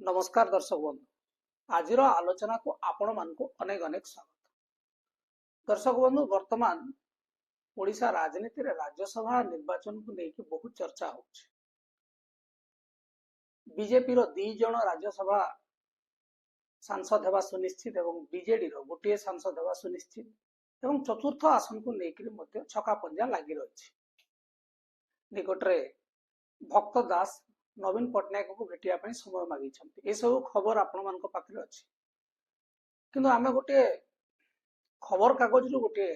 नमस्कार दर्शक बंधु आज आलोचना को आपण मानक अनेक अनेक स्वागत। दर्शक बंधु वर्तमान ओडिशा राजनीति रे राज्यसभा निर्वाचन को लेकिन बहुत चर्चा हो बीजेपी रो 2 जन राज्यसभा सांसद हेबा सुनिश्चित एवं बीजेडी रो गोटे सांसद हेबा सुनिश्चित एवं चतुर्थ आसन को लेकिन छका पंजा लागि रही निकटरे भक्त दास नवीन पट्टनायक को भेटिया समय मागी ये सब खबर आपण मान पाखे अच्छी किंतु आमे गोटे खबर कागज रु गोटे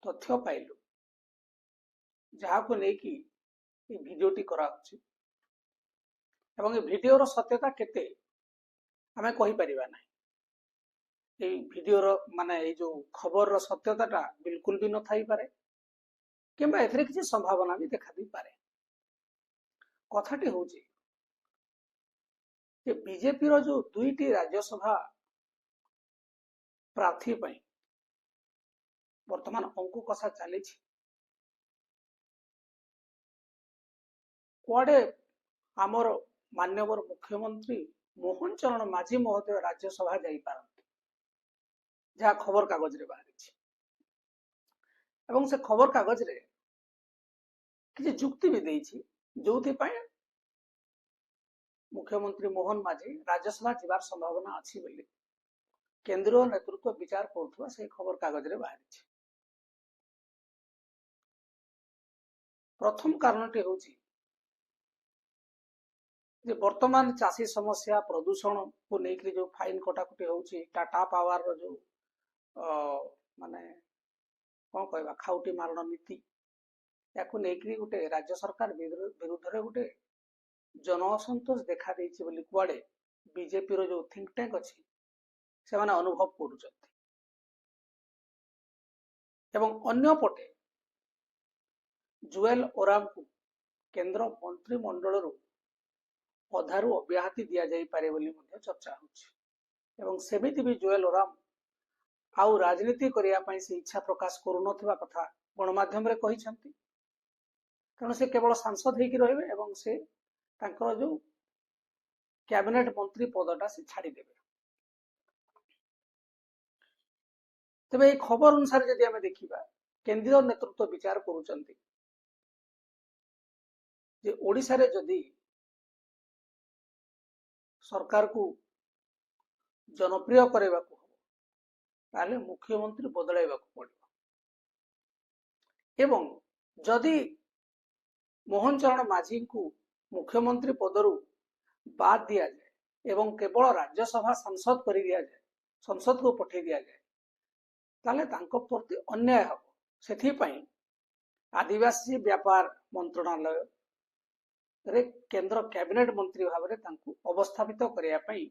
तथ्य पाइलु जहाँ को लेकी भिडियोटी करा एवं ये भिडियो सत्यता केते आमे कहि परिबा नाही। भिडियो माने जो खबर रो सत्यता बिल्कुल भी न थाई पारे किंबा एथरे किसी संभावना भी देखा दी पारे। कथाटी हूँ बीजेपी रो जो 2टी राज्यसभा प्रार्थी वर्तमान अंकु कषा चली कुआडे आमर मान्यवर मुख्यमंत्री मोहन चरण माझी महोदय राज्यसभा जाई पारंती जहाँ खबर कागज रे बाहरी एवं से खबर कागज रे किसी जुक्ति भी देइछि जो मुख्यमंत्री मोहन माझी राज्यसभा जीवार संभावना अच्छी बोली केंद्रीय नेतृत्व विचार करुवा से खबर कागज रे बाहरी। प्रथम कारणटी हूँ वर्तमान चाषी समस्या प्रदूषण को लेकर जो फाइन कटाकटी होची टाटा पावर रो जो माने कौन कहवा खाउटी मारण नीति या गोटे राज्य सरकार विरुद्ध रे गोटे जन असंतोष देखा देइछि बोली कुआडे बीजेपी रो जो थिंक टैंक अछि से माने अनुभव करूछथि एवं अन्य पटे जुएल ओराम को केंद्र मंत्रिमंडल रो अधारु अब्याहति दिया जाई पारे बोली मध्ये चर्चा होछि एवं सेमिति भी जुएल ओराम आउ राजनीति करिया पई से इच्छा प्रकाश करू नथिबा कथा गणमाध्यम रे कहिसंती कारण से केवल सांसद होकर रहे एवं से तांकर जो कैबिनेट मंत्री पदटा से छाड़ी देवे। तबे खबर अनुसार जदि आमे देखिबा केंद्रीय नेतृत्व विचार करूचंती जे ओडिसा रे जदि सरकार को जनप्रिय करबा को ताले मुख्यमंत्री बदलाइबा को पड़िबो एवं जदि मोहन चरण माझी को मुख्यमंत्री पदरु बाद दिया जाए एवं केवल राज्यसभा सांसद कर दिया जाए संसद को पठे दिया जाए ताले तांको प्रति अन्याय हो सेथि पई आदिवासी व्यापार मंत्रणालय रे केंद्र कैबिनेट मंत्री भाव रे तांको अवस्थापित करिया पई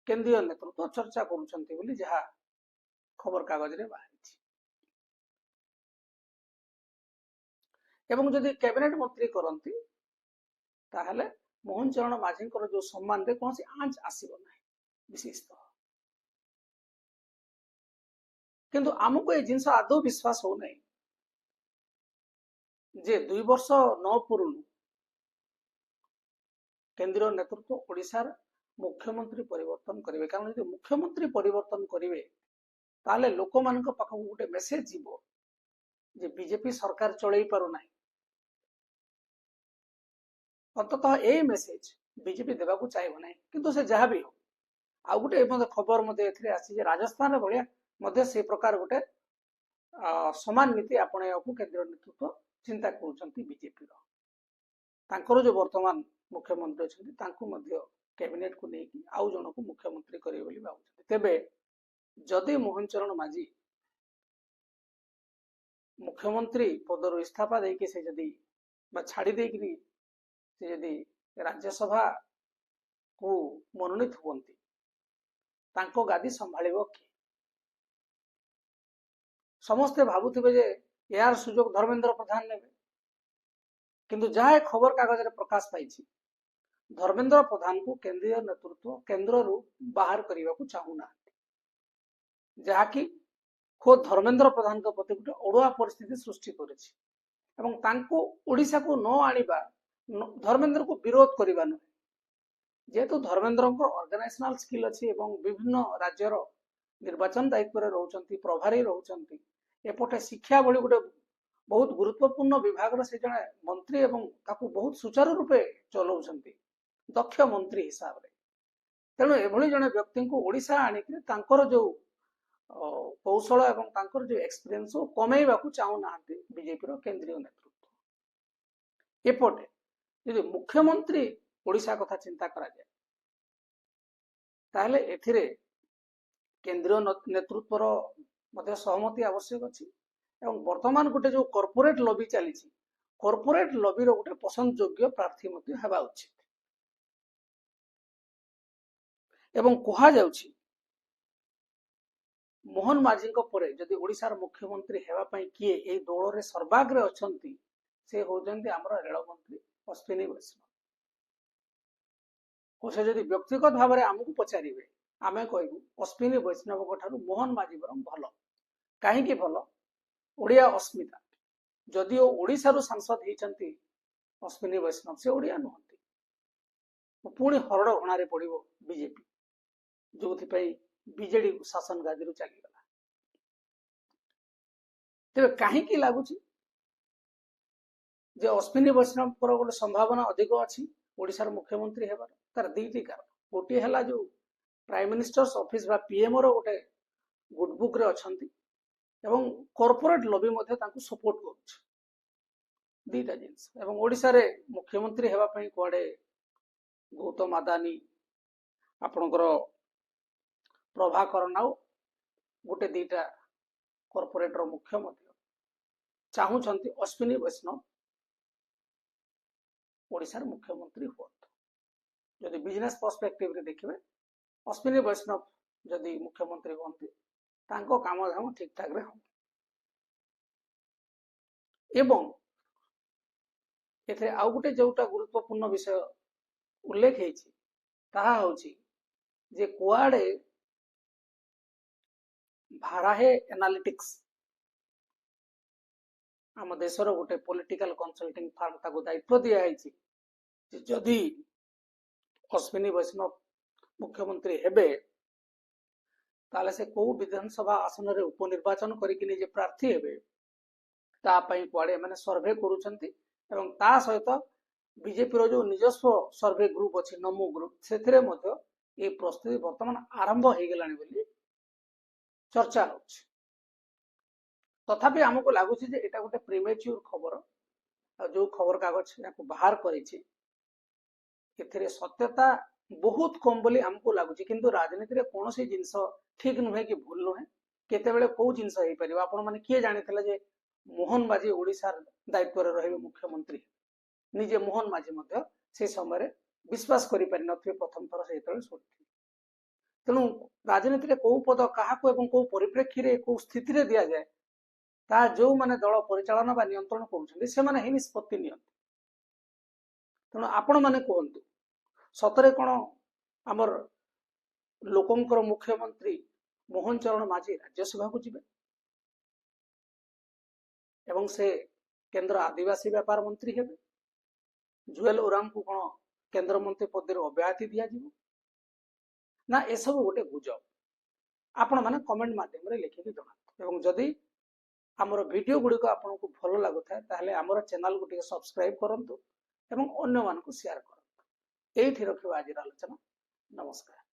केंद्रीय नेतृत्व चर्चा करूछंती बोली जहा खबर कागज रे बाहरी एवं जदि कैबिनेट मंत्री करंती ताहले मोहन चरण माझी जो सम्मान रे कौन आंच आसीबो नाही विशेषतः किंतु आमको ये जिनस आदौ विश्वास हो नहीं जे 2 वर्ष न पूर्ण केंद्रीय नेतृत्व ओडिशार मुख्यमंत्री परिवर्तन करेंगे कारण जो मुख्यमंत्री परिवर्तन करेंगे ताले लोक मानक पाखक गोटे मेसेज जीवो जे बीजेपी सरकार चलई पारु नाही अंततः यही मेसेज बीजेपी देवाकू चाहिए ना किंतु से जहाँ भी हो आ गोटे खबर आसी राजस्थान भाया मध्य से प्रकार गोटे समान नीति आपणा को केंद्रीय नेतृत्व चिंता करुँच बीजेपी तांकर जो वर्तमान मुख्यमंत्री अच्छा कैबिनेट को लेकिन आउ जन को मुख्यमंत्री करेंगे भावुं तेबे जदि मोहन चरण माझी मुख्यमंत्री पदर इस्तीफा देके से जदि छाड़ी देकरी से जदि राज्यसभा को मनोनीत हुवंती तांको गादी संभाଳିबो कि समस्ते भावुथिबे जे यार सुजोग धर्मेंद्र प्रधान नेबे किंतु जहाँ खबर कागज रे प्रकाश पाइछि धर्मेंद्र प्रधान को केंद्रीय नेतृत्व केंद्र रु बाहर करने को चाहूना जहाँकि खुद धर्मेंद्र प्रधान प्रति गोटे अड़ुआ परिस्थिति सृष्टि करेछि एवं तांको ओडिशा को न आनिबा धर्मेंद्र को विरोध करवा नुहे जेहेतु धर्मेंद्र ऑर्गेनाइजेशनल स्किल अच्छी विभिन्न राज्यर निर्वाचन दायित्व रोचंती प्रभारी रोचंती एपटे शिक्षा भली गोटे बहुत गुरुत्वपूर्ण विभाग से जड़े मंत्री एवं ताकू बहुत सुचारू रूपे चलाउछंती दक्ष मंत्री हिसाब रे तेणु एभली जड़े व्यक्ति को ओडिशा आनिक तांकर जो कौशल एवं तांकर जो एक्सपीरियंस कमेवा को चाहूना बीजेपी रो केंद्रीय नेतृत्व एपटे यदि मुख्यमंत्री ओडिशा कथा चिंता करा जाए ताहले एथिरे केंद्रीय नेतृत्वर मध्य सहमति आवश्यक अछि एवं वर्तमान गोटे जो कॉर्पोरेट लॉबी चली कॉर्पोरेट लॉबी रो गोटे पसंद योग्य प्रार्थी मध्य हेबा उचित एवं कहा जाउछि मोहन माझी परे जदि ओडिशार मुख्यमंत्री हेबा पई किए ए दौड़ रे सर्वाग्रे अछंती से होजंती हमर रेल मंत्री अश्विनी वैष्णव से जदि व्यक्तिगत भाव में आमको पचारे आम कहू अश्विनी वैष्णव ठारू मोहन माझी बरम भल कहीं भल ओडिया अस्मिता जदिओ ओडिशारू सांसद होती अश्विनी वैष्णव से ओडिया नुहति पुणी हरड़ घणारे पड़ो बीजेपी जो बीजेडी शासन गादी चलीगला तेरे कहीं लगुच अश्विनी वैष्णव गोटे संभावना अधिक अच्छी ओडिशार मुख्यमंत्री हेबार तार दुईटी कारण गोटे है जो प्राइम मिनिस्टर्स ऑफिस बा पीएम रो गोटे गुडबुक रे अछंती एवं कॉर्पोरेट लॉबी मध्य तांको सपोर्ट करूछ दुईटा जिनिस एवं ओडिशा रे मुख्यमंत्री हेबा पई कुआडे गौतम अदानी आपणकर प्रभाकर नाउ गोटे दुईटा कॉर्पोरेट रो मुख्य मध्य चाहूछंती अश्विनी वैष्णव ओडिशार मुख्यमंत्री हुआ जदि बिजनेस पर्सपेक्टिव रे देखिए अश्विनी वैष्णव जदि मुख्यमंत्री होती काम धाम ठीक ठाक रे हम एवं एथे आउ गोटे जोटा गुरुत्वपूर्ण विषय उल्लेख होइछि ताहा होछि जे कुआडे भाराहे एनालिटिक्स आम देशर गोटे पॉलिटिकल कंसल्टिंग फार्म ताको दायित्व दिया है जदि अश्विनी वैष्णव मुख्यमंत्री हेबे ताले से को विधानसभा आसन रे उपनिर्वाचन करिकिनी जे प्रार्थी हेबे ता पई कुआडे माने सर्वे करूछंती एवं ता सहित बीजेपी रो जो निजस्व सर्वे ग्रुप अछि नमो ग्रुप सेथिरे मध्य ए प्रस्तुति वर्तमान आरंभ हो गलानी बोली चर्चा होछि तथापि हमको लगुच एटा गोटे प्रीमेच्योर खबर जो खबर कागज याको बाहर करिछि एथिरे सत्यता बहुत कम बोली हमको लगुच किंतु राजनीति रे कोनोसी जिंस ठीक नुहे कि भूल नुहे केतेबेले को जिंस हेई परिबा आपण माने किए जानिथिला जे मोहन माझी ओडिसा दायित्व रे रहिबे मुख्यमंत्री निजे मोहन माझी मध्य से समय रे विश्वास करि पारि नथिबे प्रथम थर से तळे सोति तेनु राजनीति रे को पद काहाको एवं को परिप्रेक्षी रे को स्थिति रे दिया जाय ता जो माने दल परिचालन बा नियंत्रण करूछन्ते से माने ही निष्पत्ति नियंत्रण तेणु आपण माने कहतु सतरे कौन आमर लोकंकर मुख्यमंत्री मोहन चरण माझी राज्यसभा को जीवे एवं से केंद्र आदिवासी व्यापार मंत्री हेबे जुएल ओराम को कौन केंद्र मंत्री पद अब्याहति दिया जीवो ना ए सब गोटे गुजब आपण माने कमेंट माध्यम रे लिखिक जणातु एवं जदि आमर वीडियो गुडी को आपन को भलो लागुथाय ताहले आमर चैनल को सब्सक्राइब करंतु एवं अन्य मान को शेयर करंतु एठी रखिबा आज आलोचना नमस्कार।